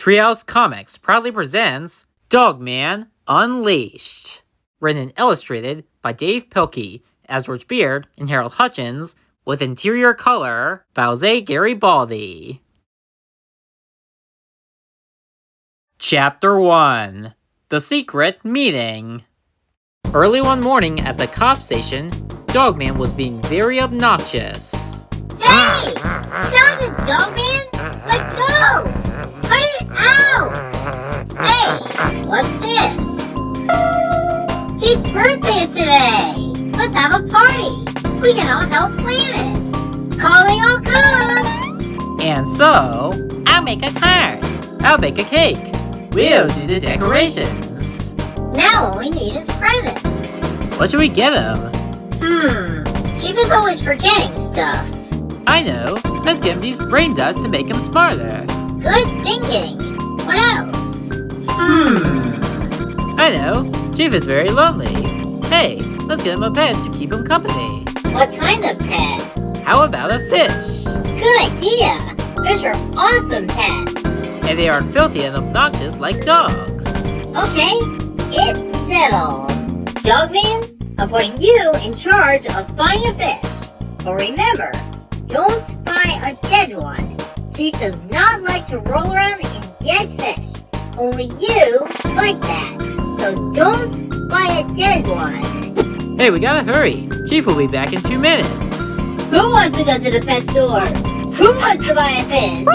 Treehouse Comics proudly presents Dogman Unleashed. Written and illustrated by Dav Pilkey as George Beard and Harold Hutchins, with interior color by Jose Garibaldi. Chapter 1. The Secret Meeting. Early one morning at the cop station, Dogman was being very obnoxious. Hey! Stop it, Dogman! Let go! Cut it out! Hey, what's this? G's birthday is today! Let's have a party! We can all help plan it! Calling all cops! And so, I'll make a card. I'll bake a cake. We'll do the decorations. Now all we need is presents. What should we get him? Chief is always forgetting stuff. I know. Let's give him these brain ducts to make him smarter. Good thinking. What else? I know. Chief is very lonely. Hey, let's get him a pet to keep him company. What kind of pet? How about a fish? Good idea. Fish are awesome pets. And they aren't filthy and obnoxious like dogs. Okay, it's settled. Dogman, I'm putting you in charge of buying a fish. But remember, don't buy a dead one. Chief does not like to roll around in dead fish. Only you like that. So don't buy a dead one. Hey, we gotta hurry. Chief will be back in 2 minutes. Who wants to go to the pet store? Who wants to buy a fish?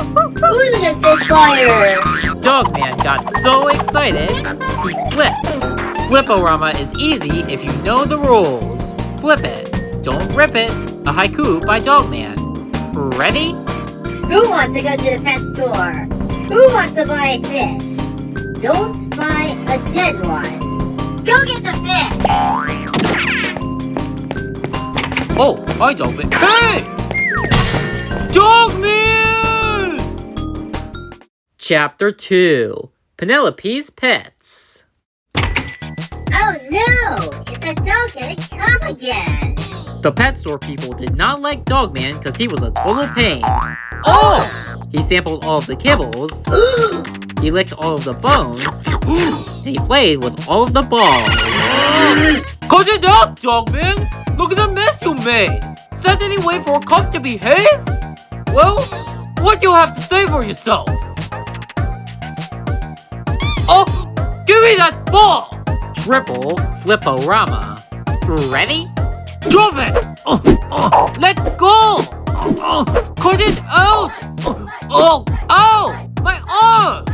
Who's a fish buyer? Dogman got so excited, he flipped. Flip-O-Rama is easy if you know the rules. Flip it, don't rip it. A haiku by Dogman. Ready? Who wants to go to the pet store? Who wants to buy a fish? Don't buy a dead one. Go get the fish! Oh, hi Dogman. Hey! Dogman! Chapter 2. Penelope's Pets. Oh no! It's a dog-headed cop again! The pet store people did not like Dogman because he was a total pain. Oh! He sampled all of the kibbles, he licked all of the bones, and he played with all of the balls. Cut it out, Dogman! Look at the mess you made! Is that any way for a cop to behave? Well, what do you have to say for yourself? Oh! Give me that ball! Triple Flip-O-Rama. Ready? Drop it! Let go! Cut it out! Ow! My arm!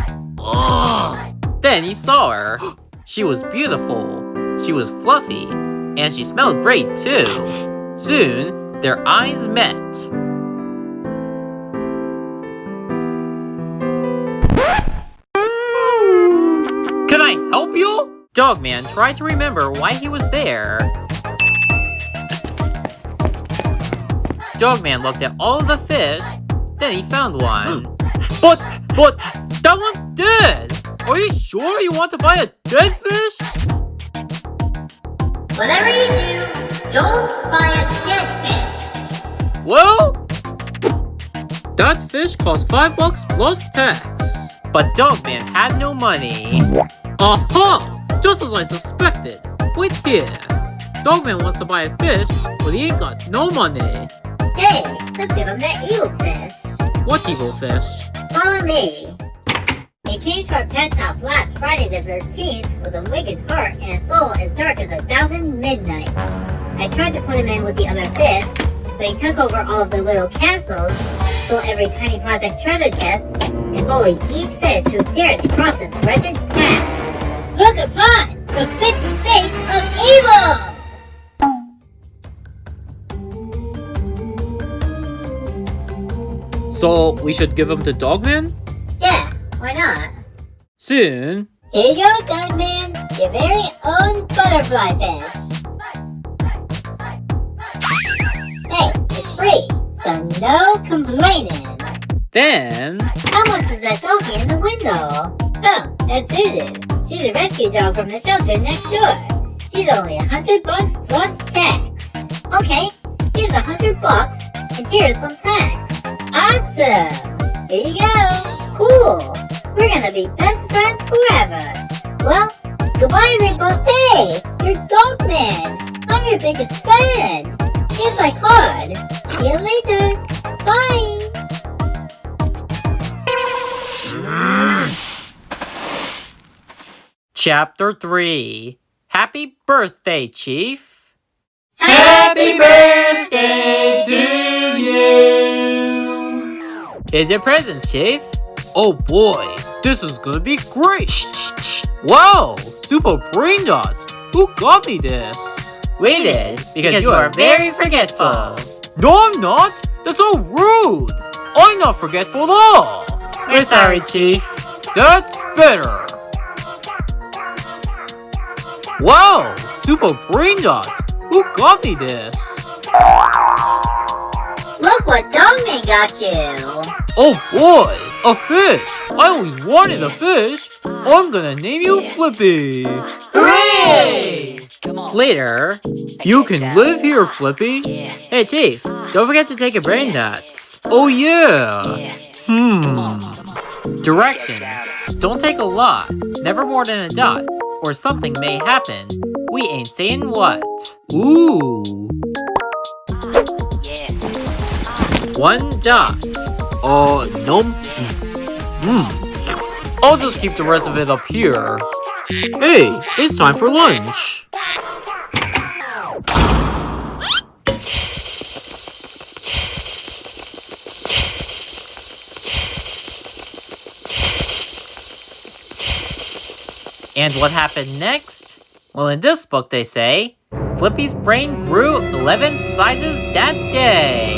Then he saw her. She was beautiful. She was fluffy. And she smelled great too. Soon, their eyes met. Can I help you? Dogman tried to remember why he was there. Dogman looked at all of the fish, then he found one. But, that one's dead! Are you sure you want to buy a dead fish? Whatever you do, don't buy a dead fish. Well, that fish cost $5 plus tax. But Dogman had no money. Aha! Just as I suspected. Wait here. Dogman wants to buy a fish, but he ain't got no money. Hey, let's give him that evil fish. What evil fish? Follow me. He came to our pet shop last Friday the 13th with a wicked heart and a soul as dark as 1,000 midnights. I tried to put him in with the other fish, but he took over all of the little castles, stole every tiny plastic treasure chest, and bullied each fish who dared to cross his wretched path. Look upon the fishy face of evil! So, we should give him to Dogman? Yeah, why not? Soon. Here you go, Dogman, your very own butterfly fish. Hey, it's free, so no complaining. Then... How much is that doggy in the window? Oh, that's Zuzu. She's a rescue dog from the shelter next door. She's only $100 plus tax. Okay, here's $100 and here's some tax. Awesome! Here you go. Cool. We're gonna be best friends forever. Well, goodbye, Rainbow. Hey, you're Dogman. I'm your biggest fan. Here's my card. See you later. Bye. Chapter 3. Happy birthday, Chief. Happy birthday to you! Here's your presents, Chief. Oh boy, this is gonna be great. Wow, super brain dots. Who got me this? We did, because you are very forgetful. No, I'm not. That's so rude. I'm not forgetful at all. We're sorry, Chief. That's better. Wow, super brain dots. Who got me this? Look what Dogman got you. Oh boy, a fish. I always wanted a fish. I'm gonna name you Flippy. Hooray! Later, you can live here, Flippy. Hey, Chief, don't forget to take your brain dots. Oh yeah. Directions. Don't take a lot. Never more than a dot. Or something may happen. We ain't saying what. Ooh. 1 dot. Nope. I'll just keep the rest of it up here. Hey, it's time for lunch. And what happened next? Well, in this book they say, Flippy's brain grew 11 sizes that day.